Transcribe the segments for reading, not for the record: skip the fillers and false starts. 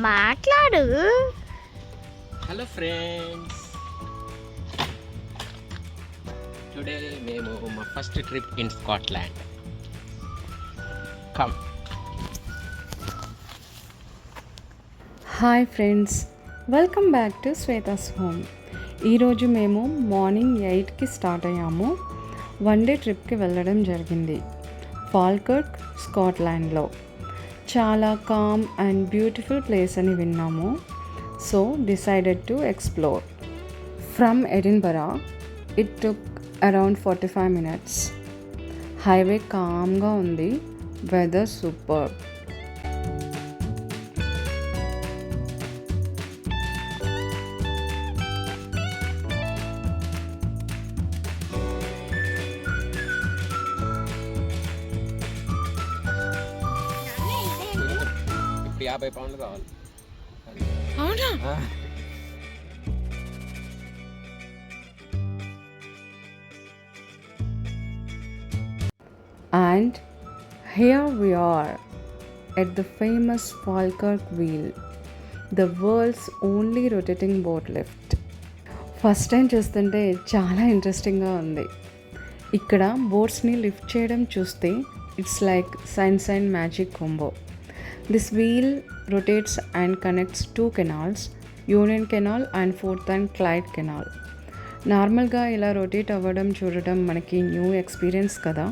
మాట్లాడు. Hello friends, today మేము మా first trip in Scotland. Come. Hi friends, welcome back to Shweta's home. ఈరోజు మేము మార్నింగ్ 8కి స్టార్ట్ అయ్యాము. వన్ డే ట్రిప్కి వెళ్ళడం జరిగింది ఫాల్కర్క్, స్కాట్లాండ్లో. చాలా కామ్ అండ్ బ్యూటిఫుల్ ప్లేస్ అని విన్నాము. So decided to explore. From Edinburgh it took around 45 minutes. Highway కామ్గా ఉంది, వెదర్ సూపర్. ఇప్పుడు 50 పౌండ్లు కావాలి. అవునా? And here we are at the famous Falkirk Wheel, the world's only rotating boat lift. First time చూస్తుంటే చాలా ఇంట్రెస్టింగ్గా ఉంది. ఇక్కడ బోట్స్ని లిఫ్ట్ చేయడం చూస్తే it's like science and magic combo. This wheel rotates and connects 2 canals, Union canal and 4th and Clyde canal. నార్మల్గా ఇలా రొటేట్ అవ్వడం చూడడం మనకి న్యూ ఎక్స్పీరియన్స్ కదా.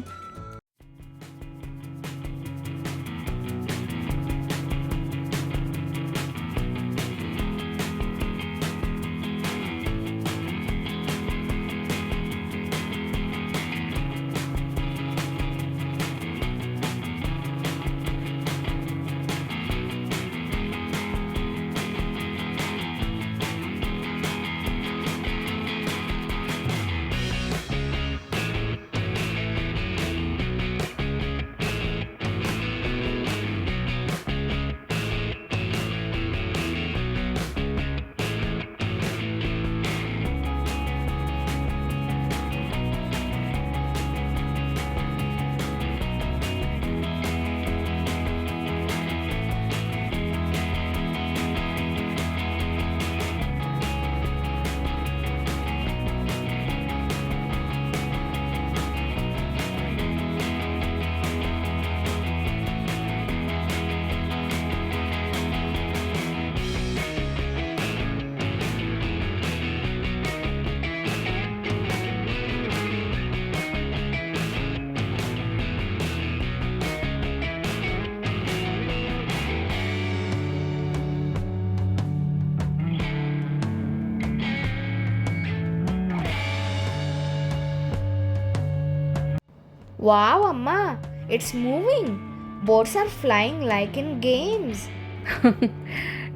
వావ్ అమ్మా, it's moving. Boats are flying like in games.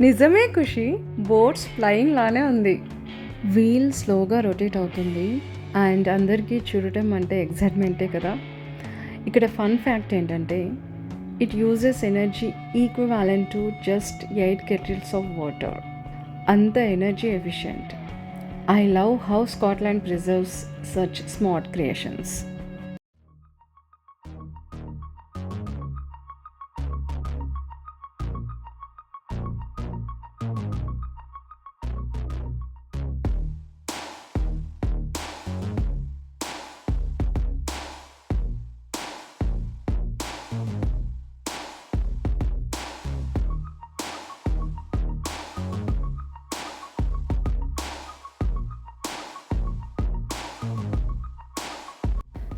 నిజమే Khushi, boats flying లానే ఉంది. వీల్ స్లోగా రొటేట్ అవుతుంది అండ్ అందరికీ చూడటం అంటే ఎగ్జైట్మెంటే కదా. ఇక్కడ ఫన్ ఫ్యాక్ట్ ఏంటంటే it uses energy equivalent to just 8 kettles of water. అంత energy efficient. I love how Scotland preserves such smart creations.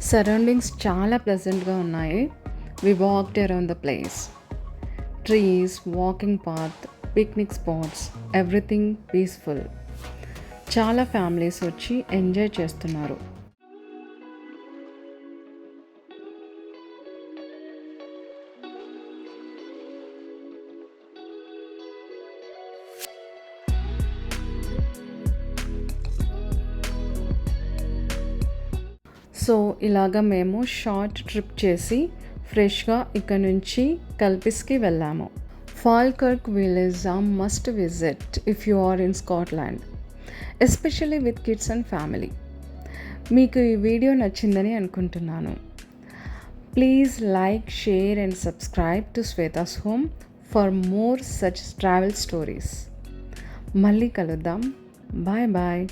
Surroundings చాలా ప్లెజెంట్గా ఉన్నాయి. We walked around the place. Trees, walking path, picnic spots, everything peaceful. చాలా families వచ్చి enjoy చేస్తున్నారు. So ఇలాగ మేము short trip చేసి ఫ్రెష్గా ఇక్కడ నుంచి కల్పిస్కి వెళ్ళాము. Falkirk village a must visit if you are in Scotland, especially with kids and family. మీకు ఈ వీడియో నచ్చిందని అనుకుంటున్నాను. Please like, share and subscribe to Shweta's home for more such travel stories. మళ్ళీ కలుద్దాం. Bye bye.